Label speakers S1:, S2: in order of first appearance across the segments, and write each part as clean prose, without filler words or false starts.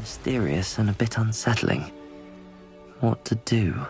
S1: Mysterious and a bit unsettling. What to do?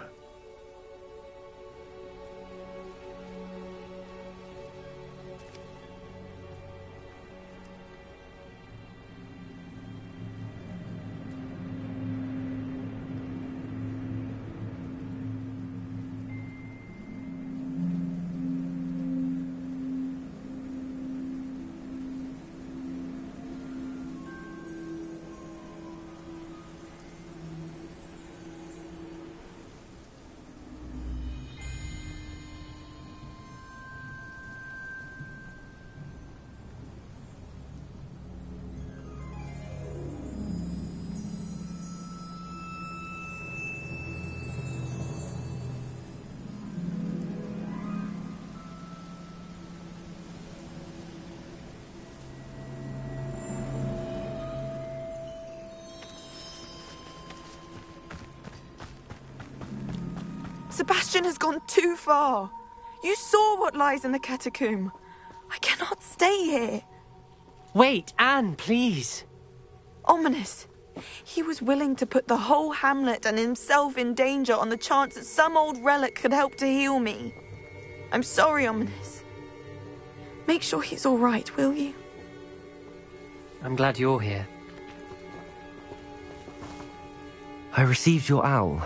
S2: Sebastian has gone too far. You saw what lies in the catacomb. I cannot stay here.
S3: Wait, Anne, please.
S2: Ominous. He was willing to put the whole hamlet and himself in danger on the chance that some old relic could help to heal me. I'm sorry, Ominous. Make sure he's all right, will you?
S3: I'm glad you're here.
S1: I received your owl.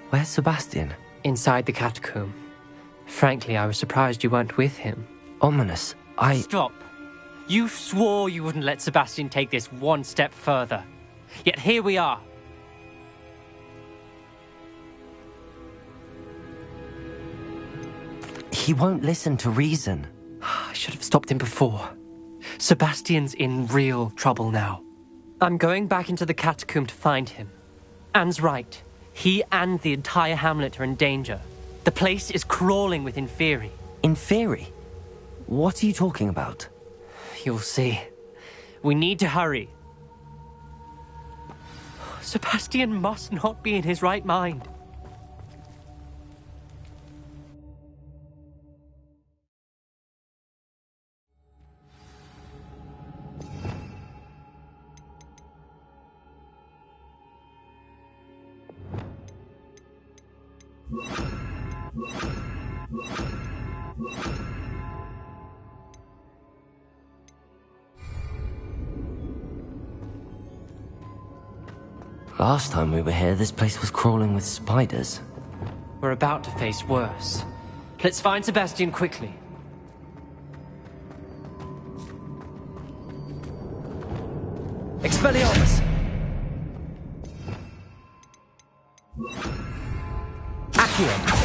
S1: Where's Sebastian?
S3: Inside the catacomb. Frankly, I was surprised you weren't with him.
S1: Ominous,
S3: Stop. You swore you wouldn't let Sebastian take this one step further. Yet here we are.
S1: He won't listen to reason.
S3: I should have stopped him before. Sebastian's in real trouble now. I'm going back into the catacomb to find him. Anne's right. He and the entire hamlet are in danger. The place is crawling with Inferi.
S1: Inferi? What are you talking about?
S3: You'll see. We need to hurry. Sebastian must not be in his right mind.
S1: Last time we were here, this place was crawling with spiders.
S3: We're about to face worse. Let's find Sebastian quickly.
S1: Expelliarmus! Accio!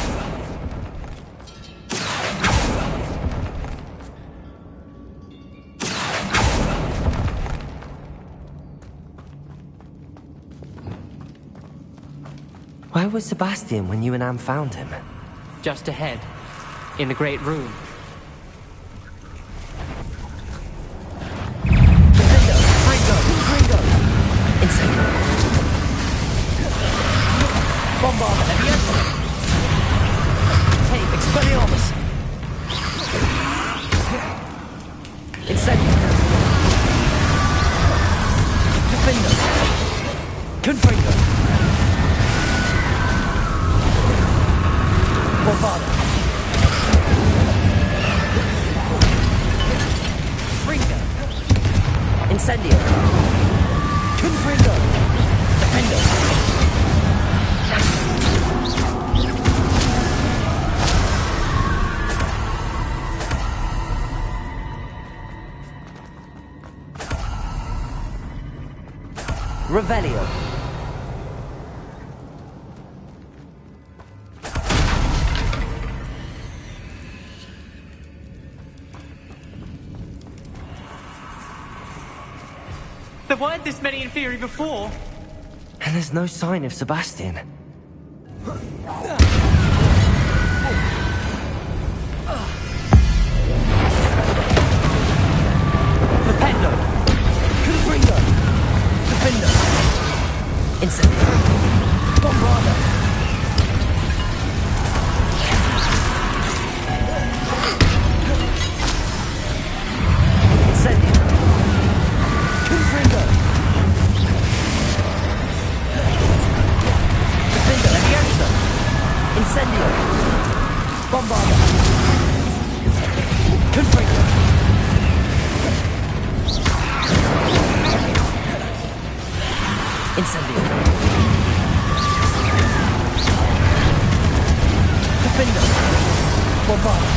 S1: Where was Sebastian when you and Anne found him?
S3: Just ahead, in the Great Room.
S1: Gringo! Incendio! Bombard Leviosa! Take Expelliarmus! Incendio! Defender! Confringo! Bombard! Fringo! Incendio! Confringo! Defender! Revelio!
S3: There weren't this many Inferi before.
S1: And there's no sign of Sebastian. Flipendo! Confringo! Defender! Incendio! Bombarda! Incendio! Confringo!
S4: Incendio. Defendo. Bombarda.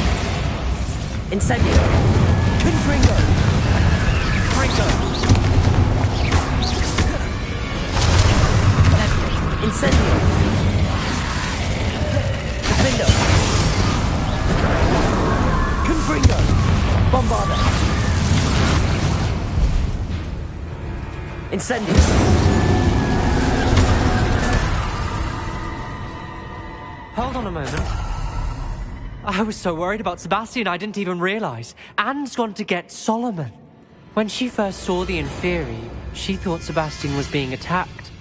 S4: Incendio. Confringo. Fringo. Incendio. Defendo. Confringo. Bombarda. Incendio.
S3: Hold on a moment. I was so worried about Sebastian I didn't even realize. Anne's gone to get Solomon. When she first saw the Inferi, she thought Sebastian was being attacked.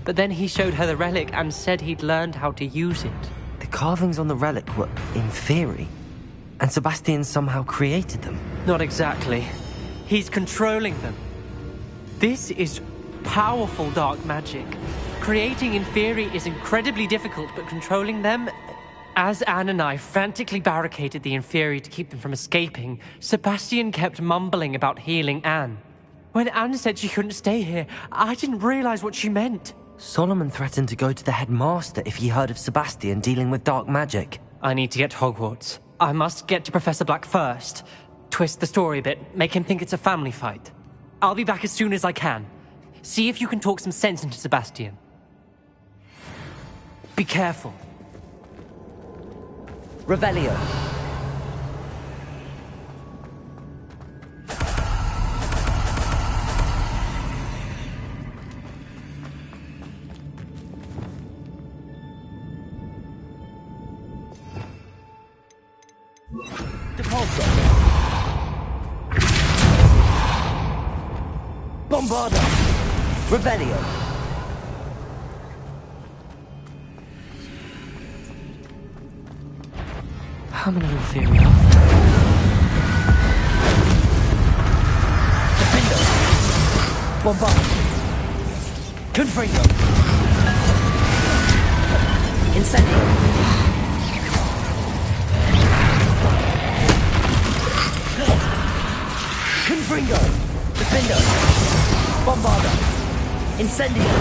S3: But then he showed her the relic and said he'd learned how to use it.
S1: The carvings on the relic were Inferi, and Sebastian somehow created them.
S3: Not exactly. He's controlling them. This is powerful dark magic. Creating Inferi is incredibly difficult, but controlling them... As Anne and I frantically barricaded the Inferi to keep them from escaping, Sebastian kept mumbling about healing Anne. When Anne said she couldn't stay here, I didn't realize what she meant.
S1: Solomon threatened to go to the headmaster if he heard of Sebastian dealing with dark magic.
S3: I need to get to Hogwarts. I must get to Professor Black first. Twist the story a bit, make him think it's a family fight. I'll be back as soon as I can. See if you can talk some sense into Sebastian. Be careful.
S4: Revelio. Depulso. Bombarda. Revelio.
S1: How many Inferi are there?
S4: Defendo. Bombarda. Confringo. Incendio. Confringo. Defendo. Bombarda. Incendio.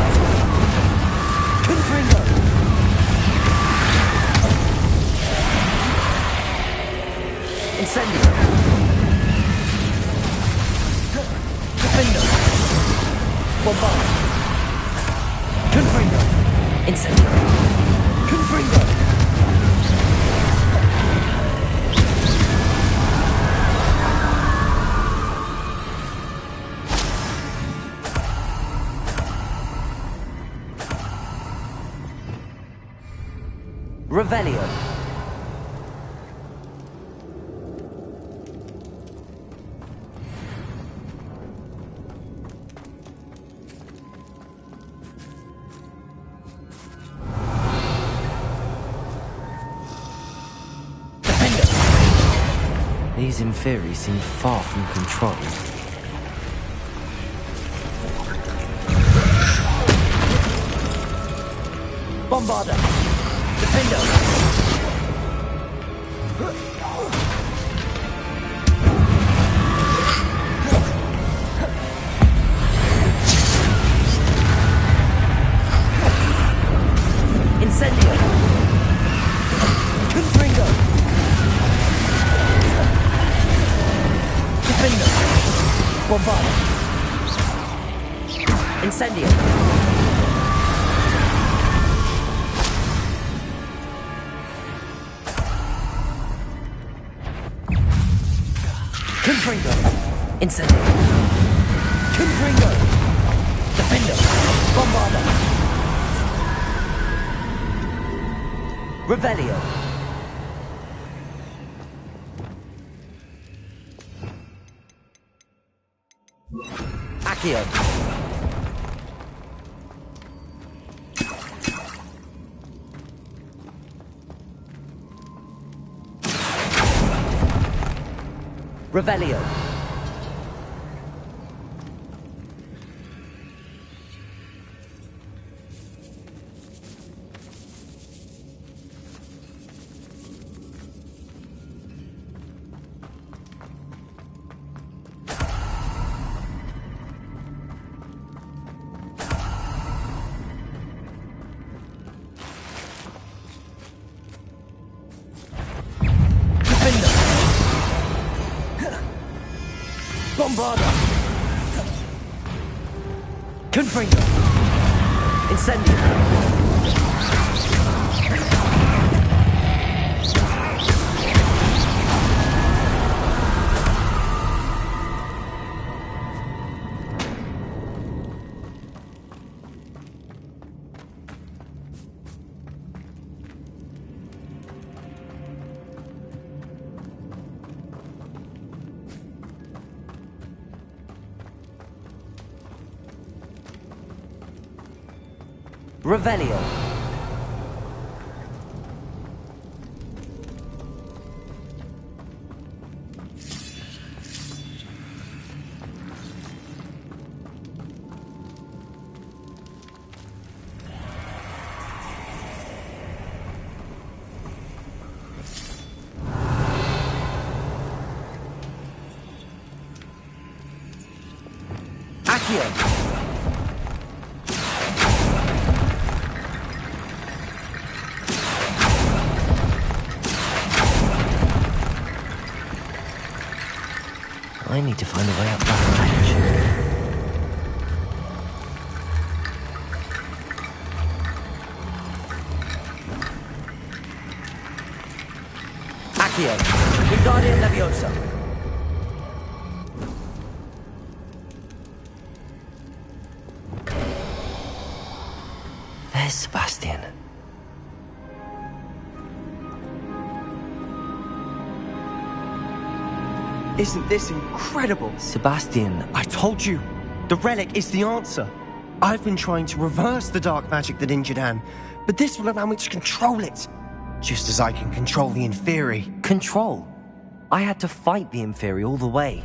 S4: Confringo. Incendio. Defendo. Bombarda. Confringo. Incendio. Confringo. Revelio.
S1: These Inferi seem far from control.
S4: Bombarda. Defendo. Incendio. Confringo. Defendo. Bombarda. Incendio. Confringo. Incendio. Confringo. Defendo. Bombarda. Revelio. Accio. Revelio. Bombarda! Confringo! Incendio! Revelio. Accio.
S1: I need to find a way up that ledge.
S4: Accio. Wingardium Leviosa.
S1: There's Sebastian.
S5: Isn't this incredible?
S1: Sebastian,
S5: I told you, the relic is the answer. I've been trying to reverse the dark magic that injured Anne, but this will allow me to control it. Just as I can control the Inferi.
S1: control. I had to fight the Inferi all the way.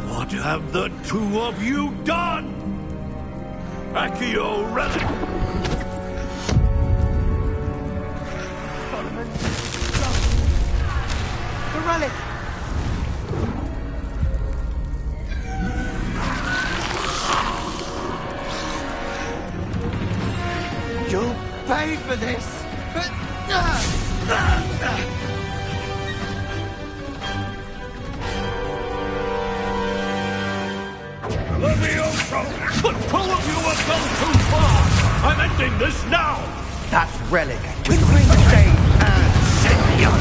S6: What have the two of you done? Accio Relic!
S5: The relic! You'll pay for this!
S6: Levioso! The two of you have gone too far! I'm ending this now!
S5: That relic was to sustain and Incendio!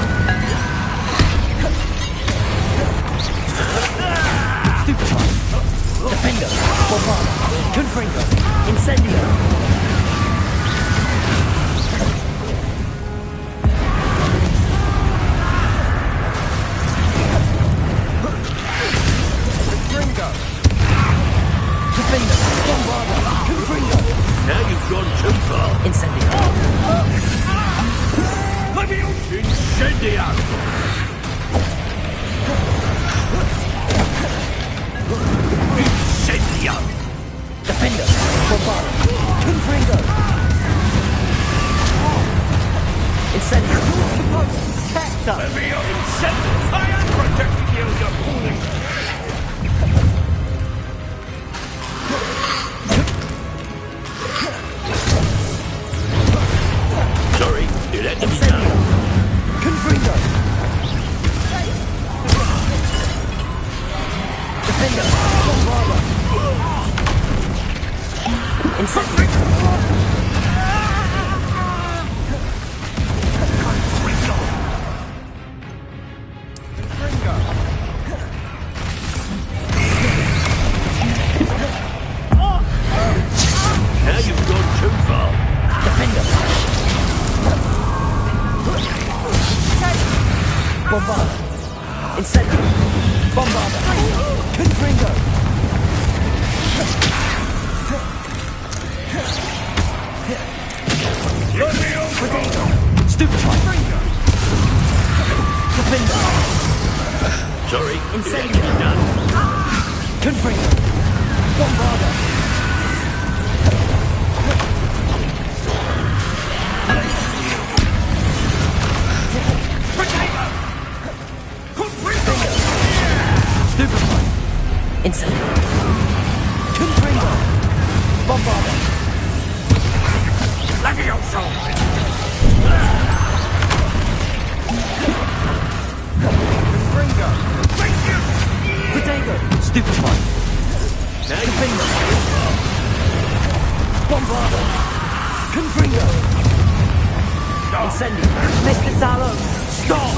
S4: Defender! Bombarda! Confringo! Incendio! Defender! Bombarda! Confringo!
S6: Now you've gone too far!
S4: Incendio!
S6: Levioso! Incendio! Incendio!
S4: Defender! Bombarda! Confringo! Incendio!
S5: Protect us!
S6: Levioso! Incendio! I am protecting you, you foolish! Sorry, it had to be
S4: Incendio!
S6: done.
S4: Confringo! Defender! Bombarda! Incendio!
S6: Now you've gone too far.
S4: Defender! Bombarda! Incendio! Bombarda! Confringo! Stupefy! Defender!
S6: Sorry, it had to
S4: Incendio!
S6: be done.
S4: Confringo! Bombarda! Stupefy! Incendio! Confringo! Bombarda!
S6: Levioso!
S4: Confringo!
S1: Potato! Stupefy!
S4: Confringo! Bombarda! Confringo!
S1: Incendio! Mr. Sallow! Stop!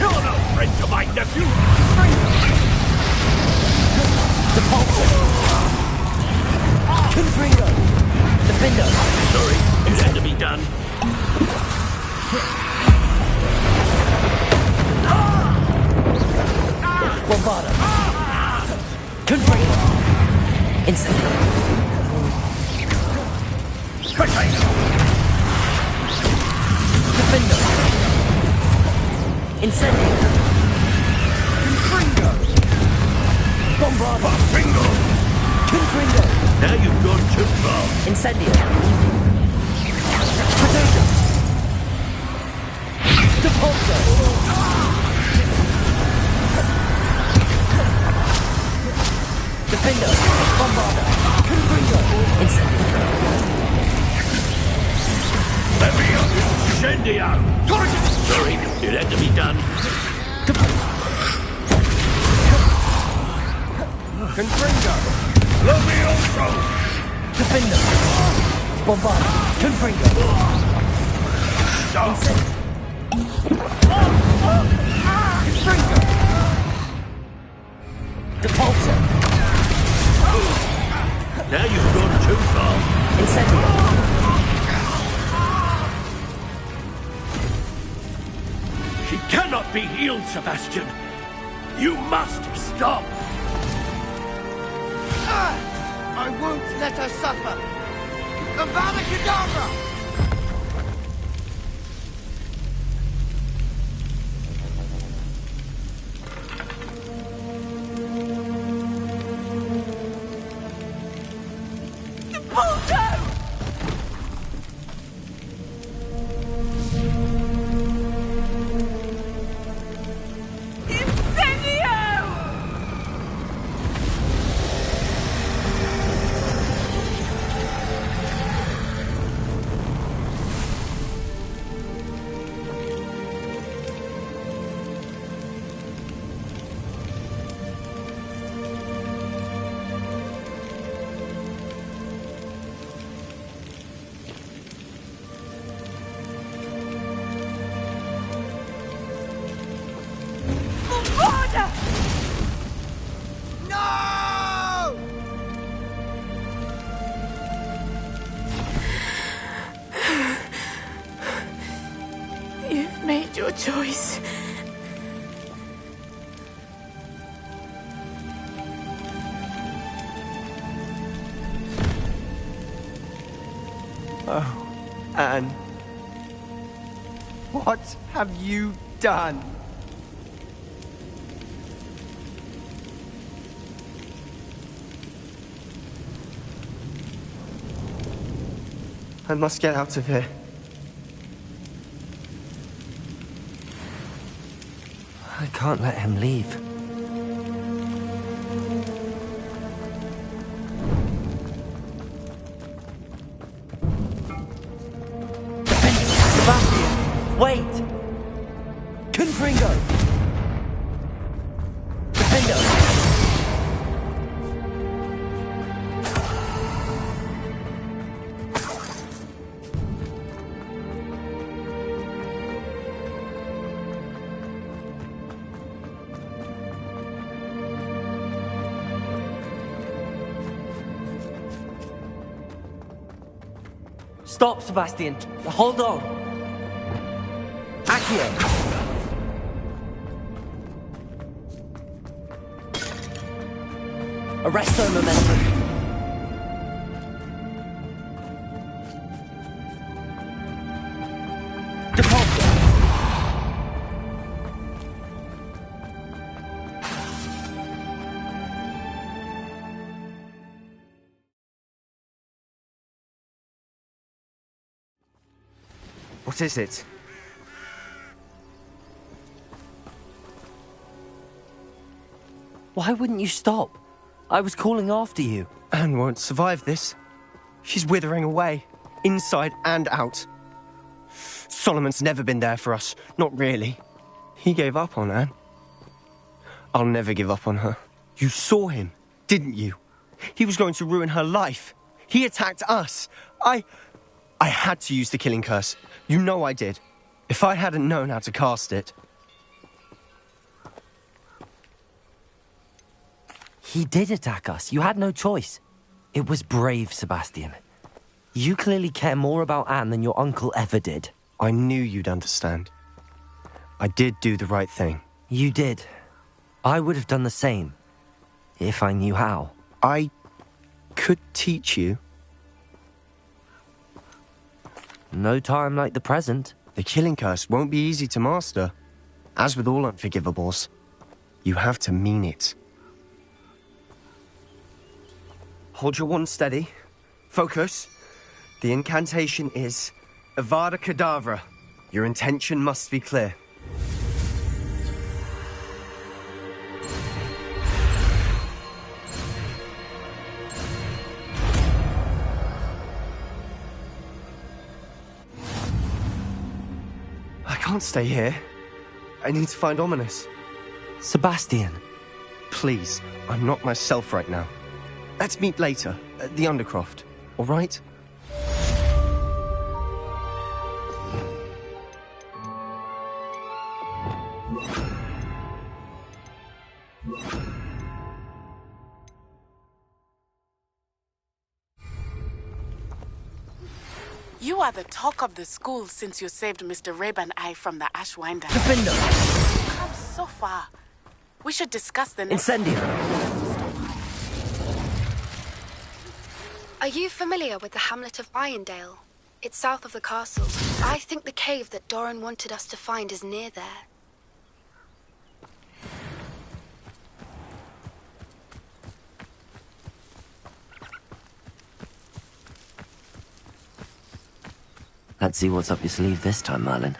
S6: You're no friend to my nephew!
S4: Depulso! Confringo!
S1: Defender!
S6: Sorry, it had to be done.
S4: Bombarda! Confringo!
S1: Incendio!
S6: Potato!
S1: Defender! Incendio!
S4: Confringo! Bombarda!
S6: Bingo!
S4: Confringo!
S6: Now you've gone too far.
S1: Incendio!
S4: Potato! Depulso!
S1: Defender!
S4: Bombarda! Confringo!
S1: Incendio!
S6: Let me up, Incendio! Sorry, it had to be done.
S4: Confringo!
S6: Let me also!
S4: Defender! Bombarda! Confringo!
S6: Stop!
S4: Confringo! Depulso!
S6: Now you've gone too far.
S1: Incendio!
S6: She cannot be healed, Sebastian. You must stop.
S4: I won't let her suffer! Avada Kedavra!
S2: You've made your choice.
S5: Oh, Anne. What have you done? I must get out of here.
S1: I can't let him leave. Sebastian! Wait!
S4: Confringo!
S1: Defender! Stop, Sebastian. Hold on. Accio. Arresto momentum. Depulso.
S5: What is it?
S1: Why wouldn't you stop? I was calling after you.
S5: Anne won't survive this. She's withering away, inside and out. Solomon's never been there for us. Not really. He gave up on Anne. I'll never give up on her. You saw him, didn't you? He was going to ruin her life. He attacked us. I had to use the killing curse. You know I did. If I hadn't known how to cast it...
S1: He did attack us. You had no choice. It was brave, Sebastian. You clearly care more about Anne than your uncle ever did.
S5: I knew you'd understand. I did do the right thing.
S1: You did. I would have done the same, if I knew how.
S5: I could teach you.
S1: No time like the present.
S5: The killing curse won't be easy to master. As with all unforgivables, you have to mean it. Hold your wand steady. Focus. The incantation is Avada Kedavra. Your intention must be clear. I can't stay here. I need to find Ominous.
S1: Sebastian.
S5: Please, I'm not myself right now. Let's meet later, at the Undercroft, all right?
S7: You are the talk of the school since you saved Mr. Rabe and I from the Ashwinder.
S1: Defender!
S7: You've come so far. We should discuss the next...
S1: Incendio!
S8: Are you familiar with the hamlet of Irondale? It's south of the castle. I think the cave that Doran wanted us to find is near there.
S1: Let's see what's up your sleeve this time, Merlin.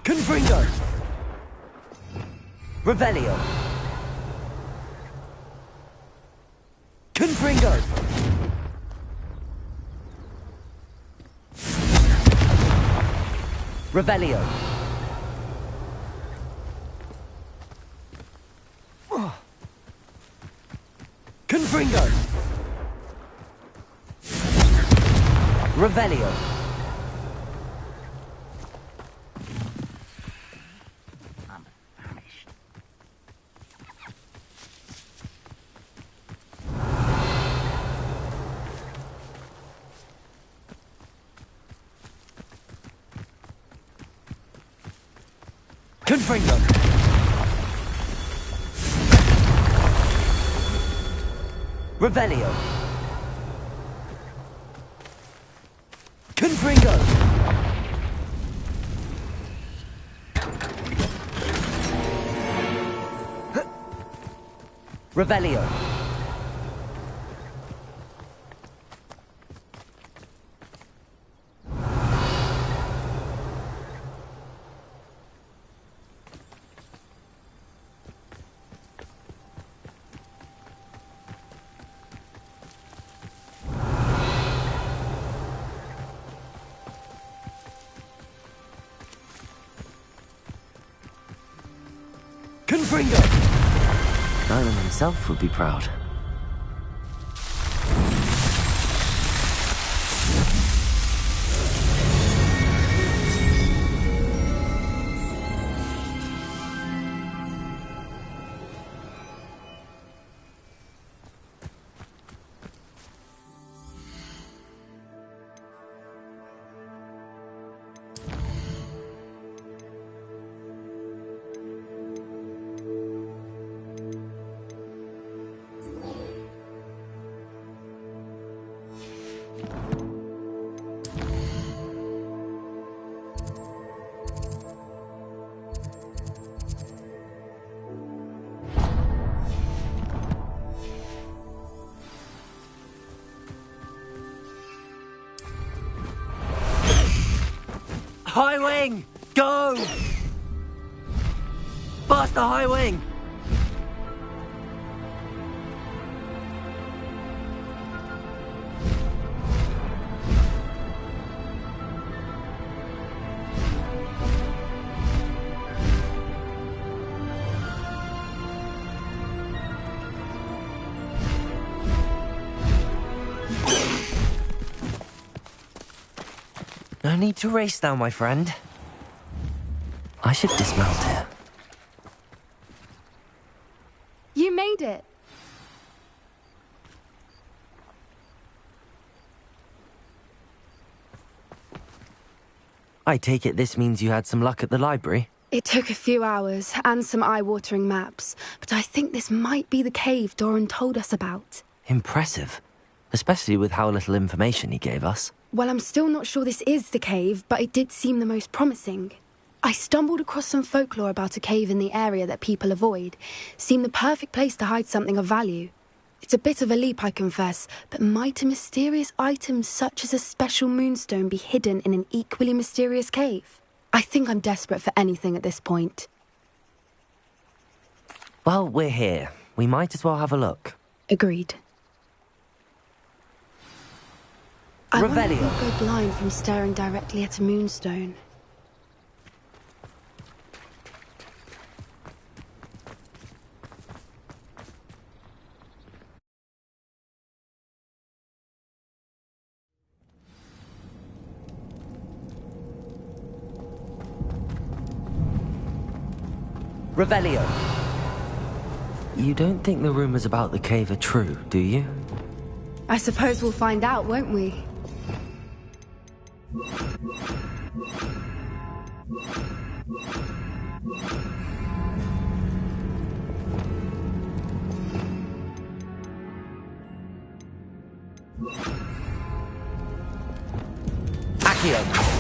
S1: Confringo! Revelio! Confringo! Revelio! Confringo! Revelio! Confringo! Revelio! Confringo! Revelio! Confringo! Merlin himself would be proud. High wing! Go! Bust the high wing! No need to race now, my friend. I should dismount here.
S8: You made it.
S1: I take it this means you had some luck at the library?
S8: It took a few hours and some eye-watering maps, but I think this might be the cave Doran told us about.
S1: Impressive. Especially with how little information he gave us.
S8: Well, I'm still not sure this is the cave, but it did seem the most promising. I stumbled across some folklore about a cave in the area that people avoid. Seemed the perfect place to hide something of value. It's a bit of a leap, I confess, but might a mysterious item such as a special moonstone be hidden in an equally mysterious cave? I think I'm desperate for anything at this point.
S1: Well, we're here. We might as well have a look.
S8: Agreed. I wonder if
S1: Revelio.
S8: you'll go blind from staring directly at a moonstone.
S1: Revelio. You don't think the rumors about the cave are true, do you?
S8: I suppose we'll find out, won't we?
S1: Accio.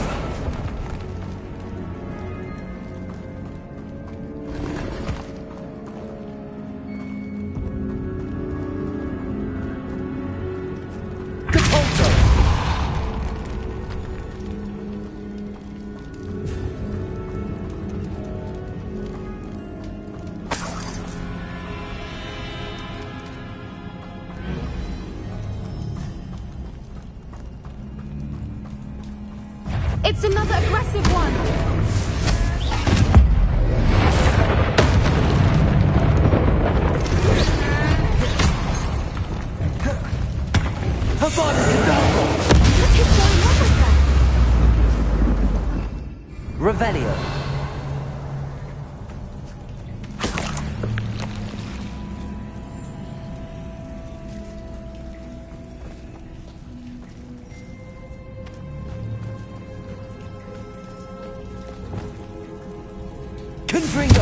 S8: It's another aggressive one!
S1: What
S8: is going on with that?
S1: Revelio. Confringo.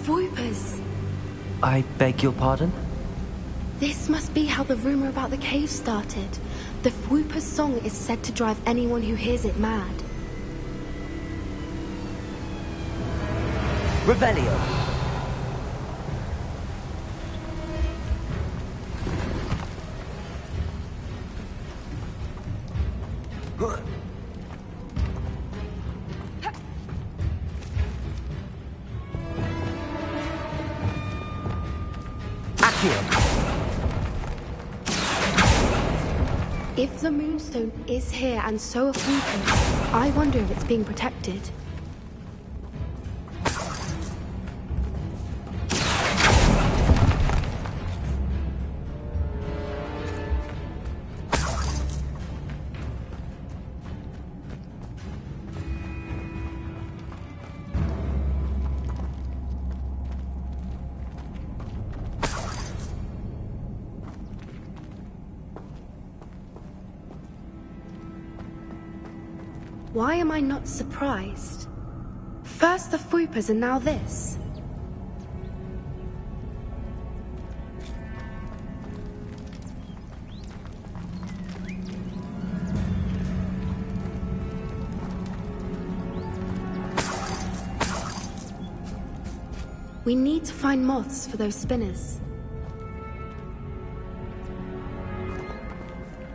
S8: Voipers.
S1: I beg your pardon?
S8: This must be how the rumor about the cave started. The Whooper's song is said to drive anyone who hears it mad.
S1: Revelio. Accio.
S8: If the moonstone is here and so are Whoopers, I wonder if it's being protected. Why am I not surprised? First the Whoopers and now this. We need to find moths for those spinners.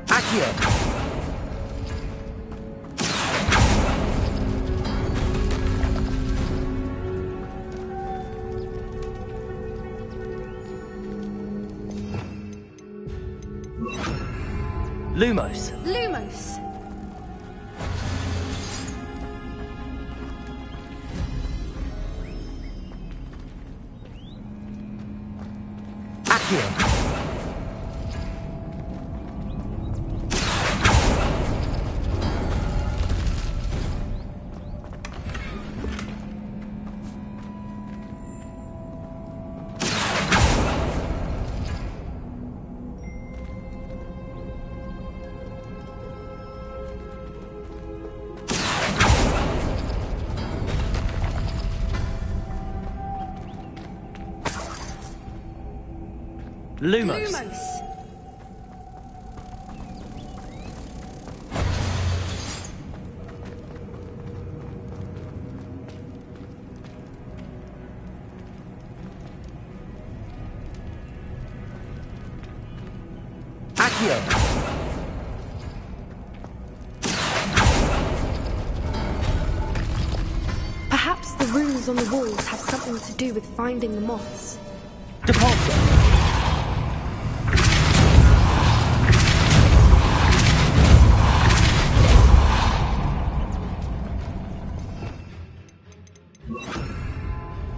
S1: Accio. Lumos.
S8: Lumos!
S1: Accio. Lumos.
S8: Lumos!
S1: Accio.
S8: Perhaps the runes on the walls have something to do with finding the moths.
S1: Depulso.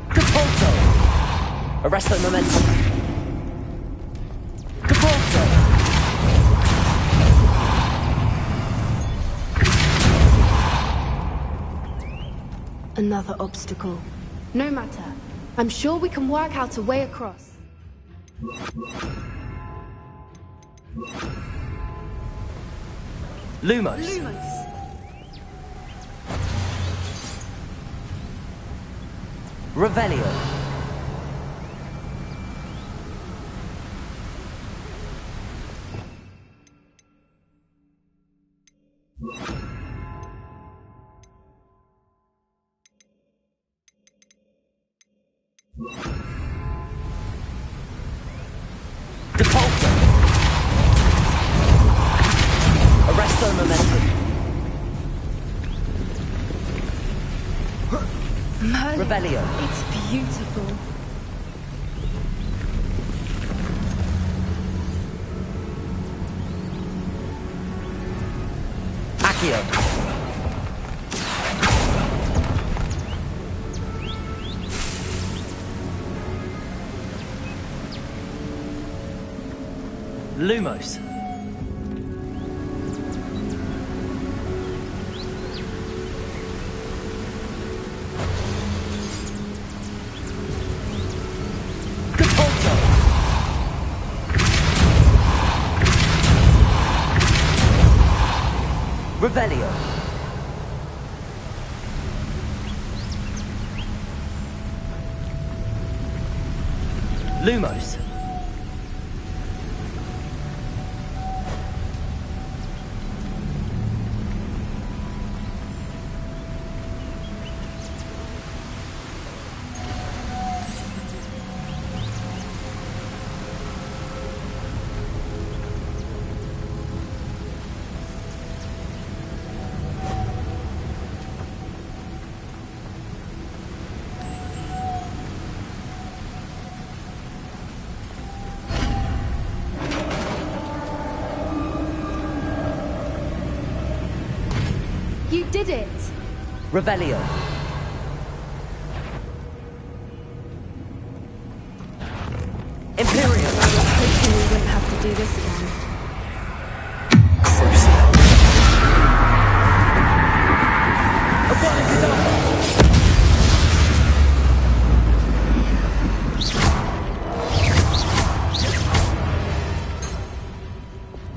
S1: Depulso. Arrest the momentum. Depulso.
S8: Another obstacle. No matter. I'm sure we can work out a way across.
S1: Lumos.
S8: Lumos!
S1: Revelio. Depulso. Arresto momentum.
S8: Merlin,
S1: Revelio.
S8: it's beautiful.
S1: Accio. Lumos. Depulso. Revelio. Lumos.
S8: You did it!
S1: Revelio. Imperium.
S8: Hopefully we wouldn't have to do this again.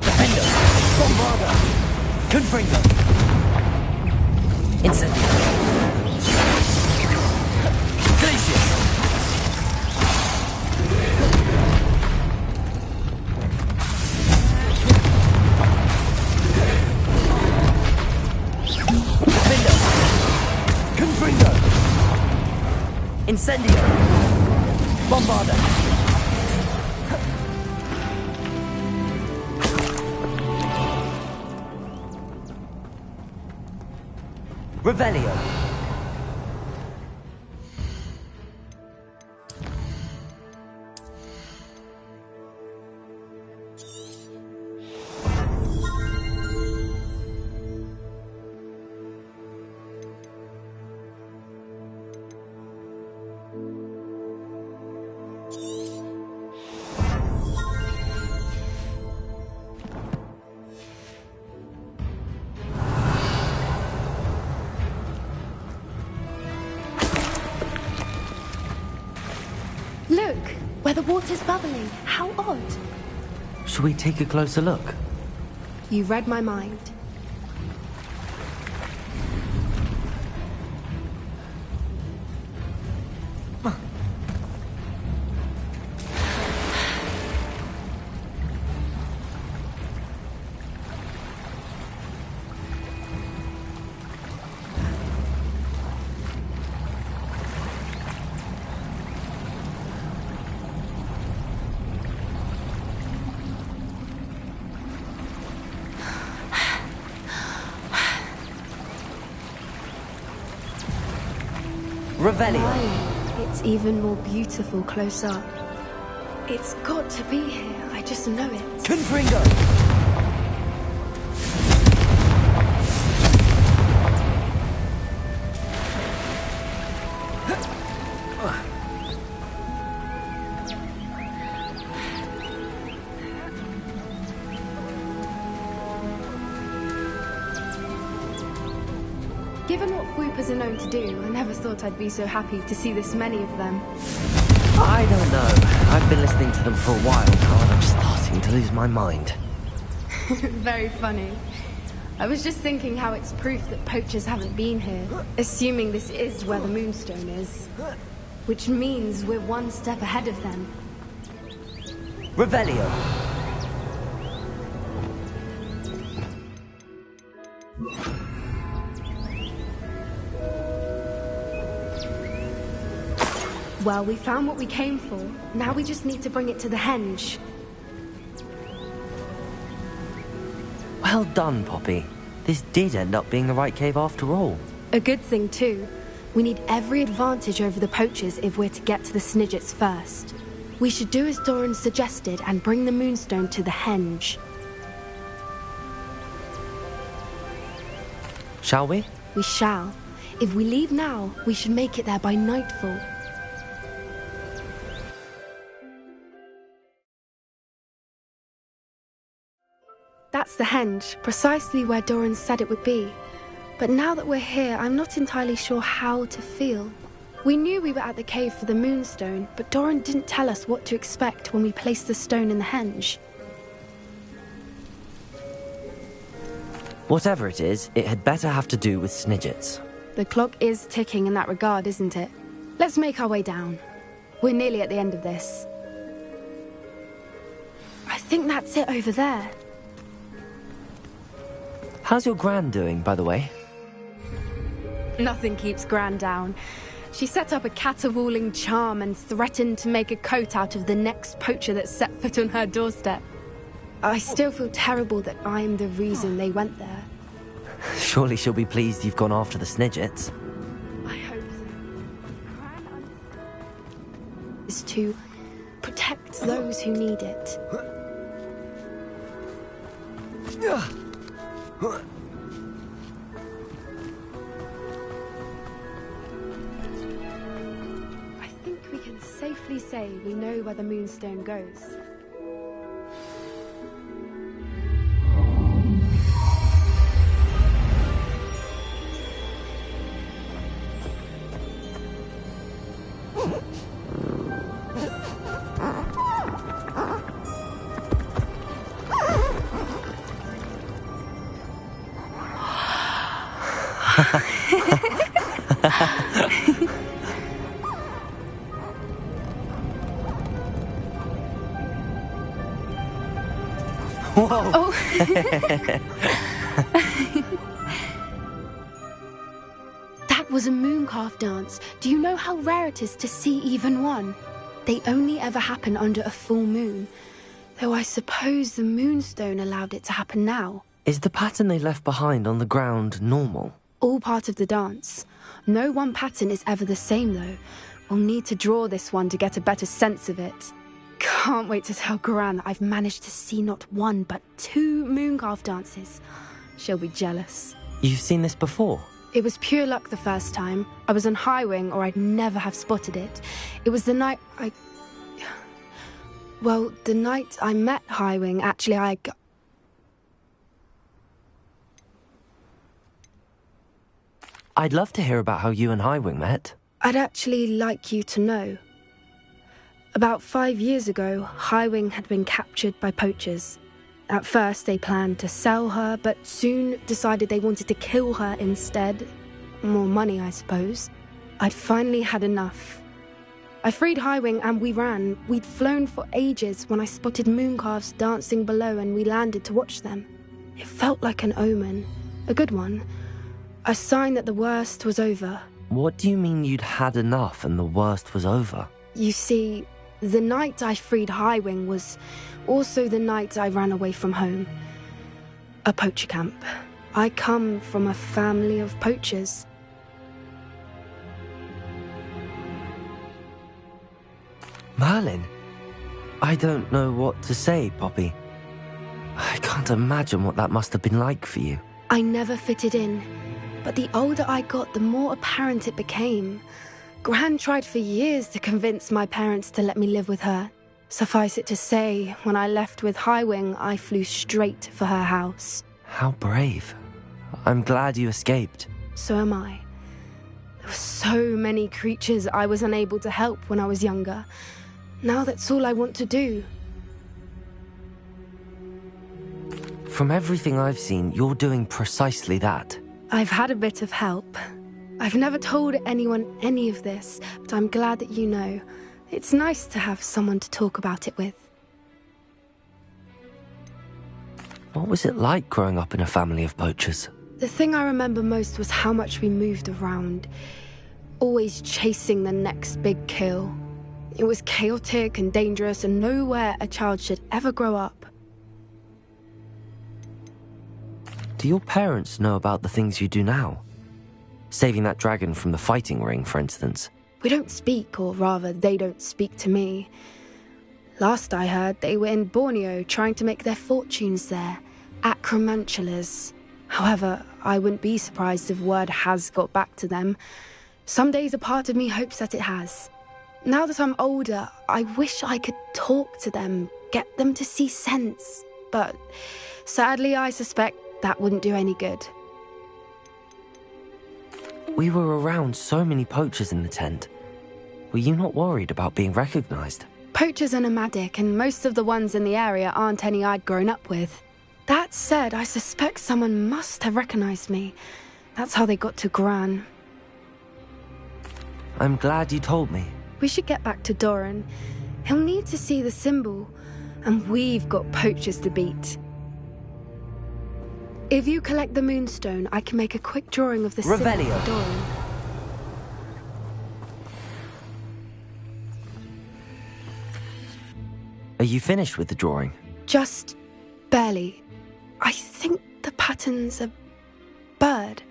S1: Defender. Bombarda. Confringo. Incendio. Glacius. Defender. Confringo. Incendio. Bombarda. Revelio.
S8: the water's bubbling. How odd.
S1: Shall we take a closer look?
S8: You read my mind.
S1: Revelio.
S8: It's even more beautiful close up. It's got to be here. I just know it.
S1: Confringo!
S8: Given what whoopers are known to do, I never thought I'd be so happy to see this many of them.
S1: I don't know. I've been listening to them for a while now, and I'm starting to lose my mind.
S8: Very funny. I was just thinking how it's proof that poachers haven't been here, assuming this is where the Moonstone is. Which means we're one step ahead of them.
S1: Revelio.
S8: Well, we found what we came for. Now we just need to bring it to the henge.
S1: Well done, Poppy. This did end up being the right cave after all.
S8: A good thing, too. We need every advantage over the poachers if we're to get to the Snidgets first. We should do as Doran suggested and bring the Moonstone to the henge.
S1: Shall we?
S8: We shall. If we leave now, we should make it there by nightfall. That's the henge, precisely where Doran said it would be. But now that we're here, I'm not entirely sure how to feel. We knew we were at the cave for the Moonstone, but Doran didn't tell us what to expect when we placed the stone in the henge.
S1: Whatever it is, it had better have to do with Snidgets.
S8: The clock is ticking in that regard, isn't it? Let's make our way down. We're nearly at the end of this. I think that's it over there.
S1: How's your Gran doing, by the way?
S8: Nothing keeps Gran down. She set up a caterwauling charm and threatened to make a coat out of the next poacher that set foot on her doorstep. I still feel terrible that I'm the reason they went there.
S1: Surely she'll be pleased you've gone after the Snidgets.
S8: I hope so. Gran is to protect those who need it. I think we can safely say we know where the Moonstone goes.
S1: Whoa!
S8: Oh. That was a mooncalf dance. Do you know how rare it is to see even one? They only ever happen under a full moon. Though I suppose the Moonstone allowed it to happen now.
S1: Is the pattern they left behind on the ground normal?
S8: All part of the dance. No one pattern is ever the same, though. We'll need to draw this one to get a better sense of it. Can't wait to tell Gran that I've managed to see not one, but 2 mooncalf dances. She'll be jealous.
S1: You've seen this before?
S8: It was pure luck the first time. I was on Highwing, or I'd never have spotted it. It was the night Well, the night I met Highwing, actually,
S1: I'd love to hear about how you and Highwing met.
S8: I'd actually like you to know. About 5 years ago, Highwing had been captured by poachers. At first, they planned to sell her, but soon decided they wanted to kill her instead. More money, I suppose. I'd finally had enough. I freed Highwing and we ran. We'd flown for ages when I spotted mooncalves dancing below and we landed to watch them. It felt like an omen. A good one. A sign that the worst was over.
S1: What do you mean you'd had enough and the worst was over?
S8: You see, the night I freed Highwing was also the night I ran away from home. A poacher camp. I come from a family of poachers.
S1: Merlin? I don't know what to say, Poppy. I can't imagine what that must have been like for you.
S8: I never fitted in, but the older I got, the more apparent it became. Gran tried for years to convince my parents to let me live with her. Suffice it to say, when I left with Highwing, I flew straight for her house.
S1: How brave. I'm glad you escaped.
S8: So am I. There were so many creatures I was unable to help when I was younger. Now that's all I want to do.
S1: From everything I've seen, you're doing precisely that.
S8: I've had a bit of help. I've never told anyone any of this, but I'm glad that you know. It's nice to have someone to talk about it with.
S1: What was it like growing up in a family of poachers?
S8: The thing I remember most was how much we moved around, always chasing the next big kill. It was chaotic and dangerous and nowhere a child should ever grow up.
S1: Do your parents know about the things you do now? Saving that dragon from the fighting ring, for instance.
S8: We don't speak, or rather, they don't speak to me. Last I heard, they were in Borneo trying to make their fortunes there, acromantulas. However, I wouldn't be surprised if word has got back to them. Some days a part of me hopes that it has. Now that I'm older, I wish I could talk to them, get them to see sense. But sadly, I suspect that wouldn't do any good.
S1: We were around so many poachers in the tent. Were you not worried about being recognized?
S8: Poachers are nomadic, and most of the ones in the area aren't any I'd grown up with. That said, I suspect someone must have recognized me. That's how they got to Gran.
S1: I'm glad you told me.
S8: We should get back to Doran. He'll need to see the symbol, and we've got poachers to beat. If you collect the moonstone, I can make a quick drawing of the symbol for Doran.
S1: Are you finished with the drawing?
S8: Just barely. I think the pattern's a bird.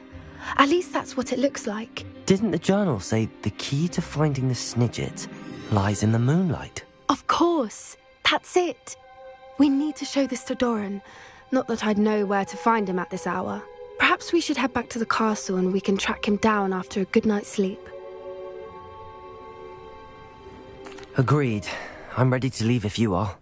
S8: At least that's what it looks like.
S1: Didn't the journal say the key to finding the Snidget lies in the moonlight?
S8: Of course. That's it. We need to show this to Doran. Not that I'd know where to find him at this hour. Perhaps we should head back to the castle and we can track him down after a good night's sleep.
S1: Agreed. I'm ready to leave if you are.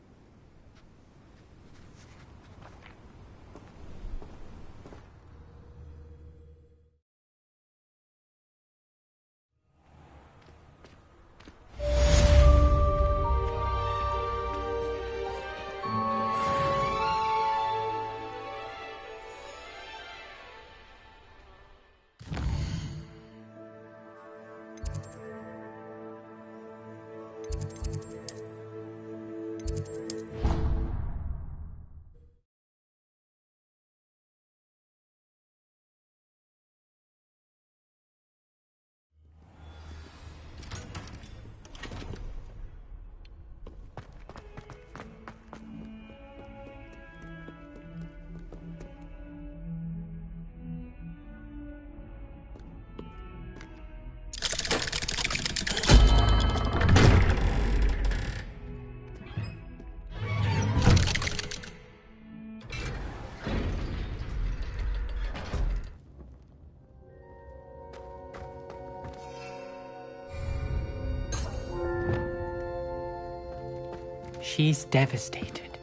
S3: She's devastated.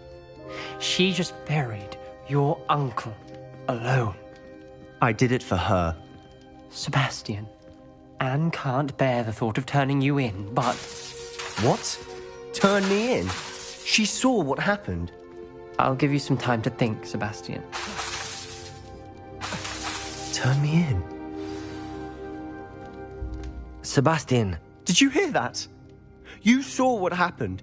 S3: She just buried your uncle alone.
S5: I did it for her.
S3: Sebastian, Anne can't bear the thought of turning you in, but...
S5: What? turn me in. She saw what happened.
S3: I'll give you some time to think, Sebastian.
S5: Turn me in?
S1: Sebastian.
S5: Did you hear that? You saw what happened.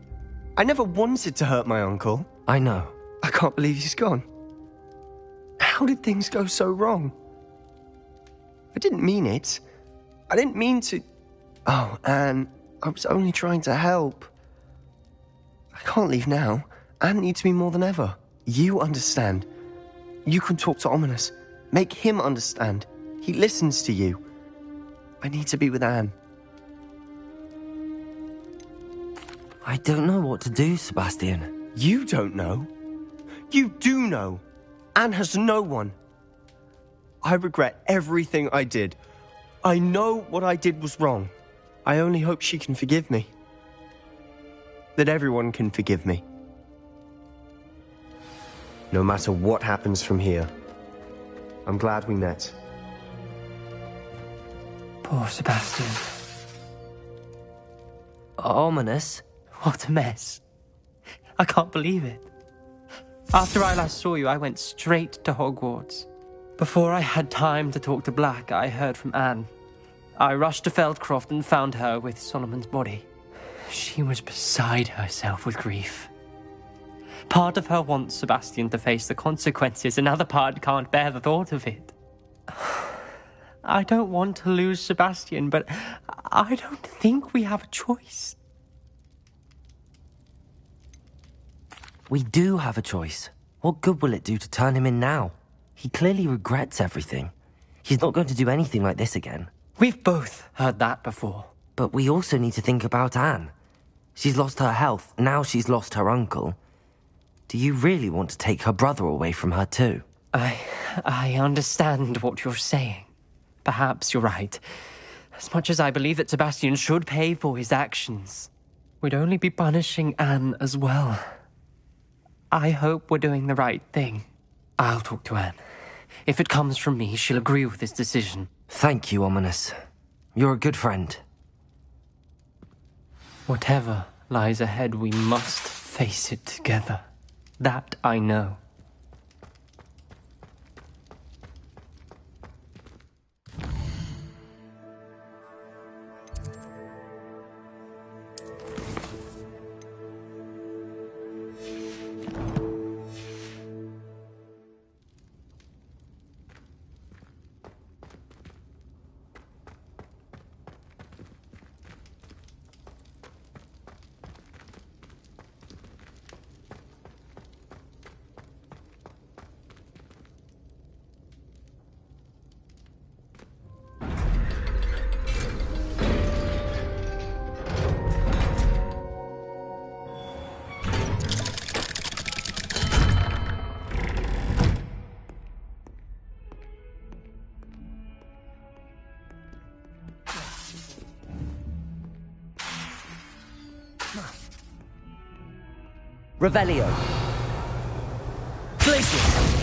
S5: I never wanted to hurt my uncle.
S1: I know.
S5: I can't believe he's gone. How did things go so wrong? I didn't mean it. I didn't mean to... Oh, Anne, I was only trying to help. I can't leave now. Anne needs me more than ever. You understand. You can talk to Ominous. Make him understand. He listens to you. I need to be with Anne.
S1: I don't know what to do, Sebastian.
S5: You don't know. You do know. Anne has no one. I regret everything I did. I know what I did was wrong. I only hope she can forgive me. That everyone can forgive me. No matter what happens from here, I'm glad we met.
S3: Poor Sebastian.
S1: Ominous?
S3: What a mess. I can't believe it. After I last saw you, I went straight to Hogwarts. Before I had time to talk to Black, I heard from Anne. I rushed to Feldcroft and found her with Solomon's body. She was beside herself with grief. Part of her wants Sebastian to face the consequences, another part can't bear the thought of it. I don't want to lose Sebastian, but I don't think we have a choice.
S1: We do have a choice. What good will it do to turn him in now? He clearly regrets everything. He's not going to do anything like this again.
S3: We've both heard that before.
S1: But we also need to think about Anne. She's lost her health, now she's lost her uncle. Do you really want to take her brother away from her too?
S3: I understand what you're saying. Perhaps you're right. As much as I believe that Sebastian should pay for his actions, we'd only be punishing Anne as well. I hope we're doing the right thing. I'll talk to Anne. If it comes from me, she'll agree with this decision.
S1: Thank you, Ominous. You're a good friend.
S3: Whatever lies ahead, we must face it together. That I know.
S1: Revelio. Glacius.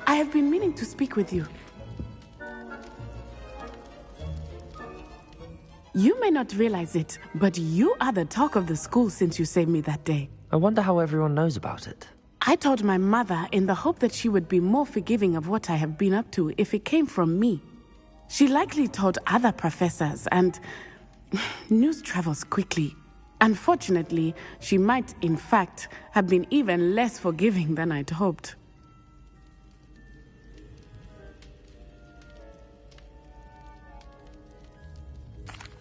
S7: I have been meaning to speak with you. You may not realize it, but you are the talk of the school since you saved me that day.
S1: I wonder how everyone knows about it.
S7: I told my mother in the hope that she would be more forgiving of what I have been up to if it came from me. She likely told other professors, and news travels quickly. Unfortunately, she might, in fact, have been even less forgiving than I'd hoped.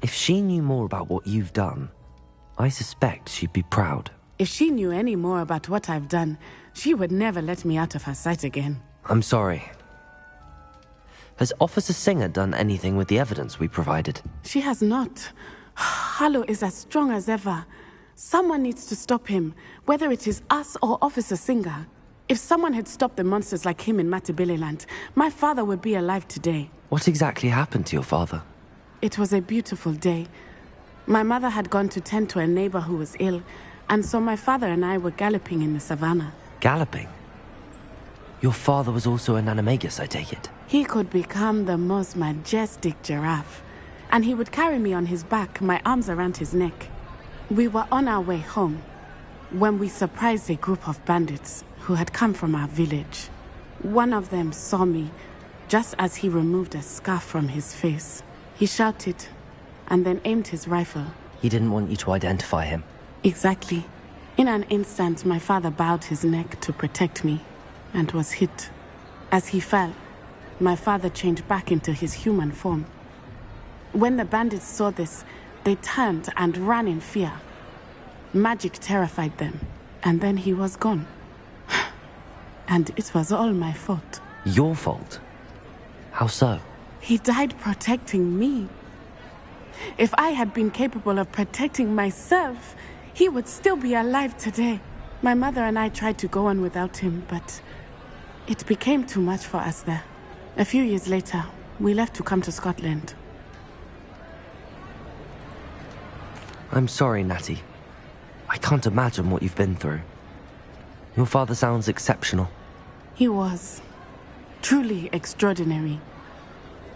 S1: If she knew more about what you've done, I suspect she'd be proud.
S7: If she knew any more about what I've done, she would never let me out of her sight again.
S1: I'm sorry. Has Officer Singer done anything with the evidence we provided?
S7: She has not. Harlow is as strong as ever. Someone needs to stop him, whether it is us or Officer Singer. If someone had stopped the monsters like him in Matabeleland, my father would be alive today.
S1: What exactly happened to your father?
S7: It was a beautiful day. My mother had gone to tend to a neighbor who was ill, and so my father and I were galloping in the savannah.
S1: Galloping? Your father was also an animagus, I take it?
S7: He could become the most majestic giraffe, and he would carry me on his back, my arms around his neck. We were on our way home when we surprised a group of bandits who had come from our village. One of them saw me just as he removed a scarf from his face. He shouted and then aimed his rifle.
S1: He didn't want you to identify him.
S7: Exactly. In an instant, my father bowed his neck to protect me and was hit. As he fell, my father changed back into his human form. When the bandits saw this, they turned and ran in fear. Magic terrified them, and then he was gone. And it was all my fault.
S1: Your fault? How so?
S7: He died protecting me. If I had been capable of protecting myself, he would still be alive today. My mother and I tried to go on without him, but it became too much for us there. A few years later, we left to come to Scotland.
S1: I'm sorry, Natty. I can't imagine what you've been through. Your father sounds exceptional.
S7: He was. Truly extraordinary.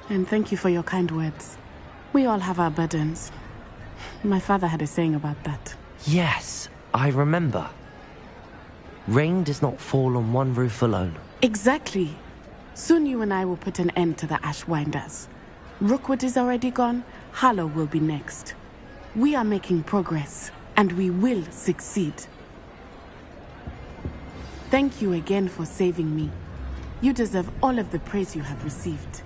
S7: And thank you for your kind words. We all have our burdens. My father had a saying about that.
S1: Yes, I remember. Rain does not fall on one roof alone.
S7: Exactly. Soon you and I will put an end to the Ashwinders. Rookwood is already gone. Harlow will be next. We are making progress, and we will succeed. Thank you again for saving me. You deserve all of the praise you have received.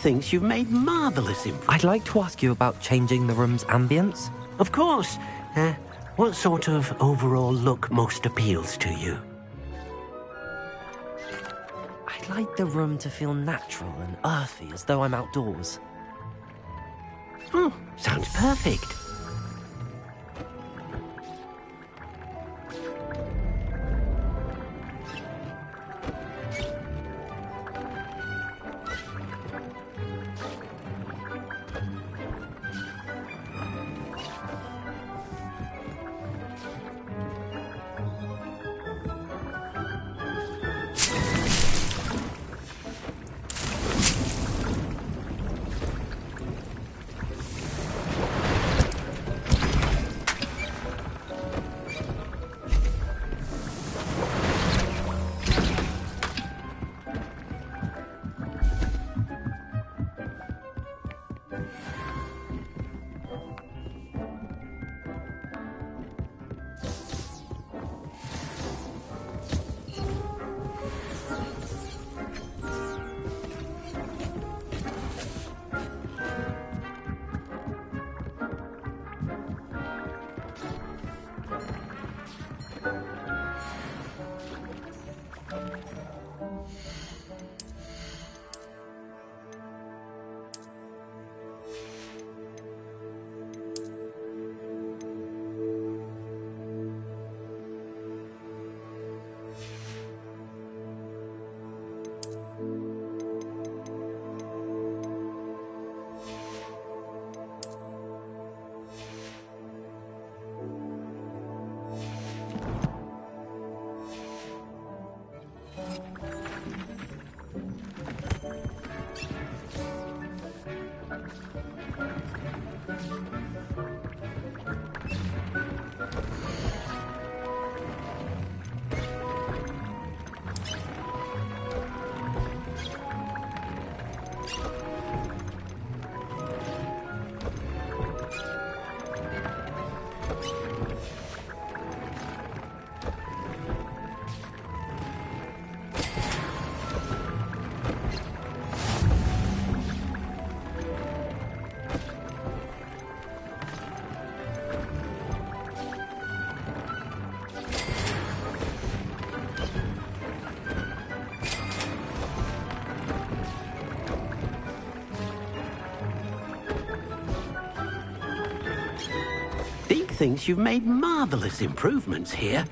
S9: Thinks you've made marvellous improvements.
S1: I'd like to ask you about changing the room's ambience.
S9: Of course. What sort of overall look most appeals to you?
S1: I'd like the room to feel natural and earthy, as though I'm outdoors.
S9: Oh, sounds perfect. thinks you've made marvelous improvements here.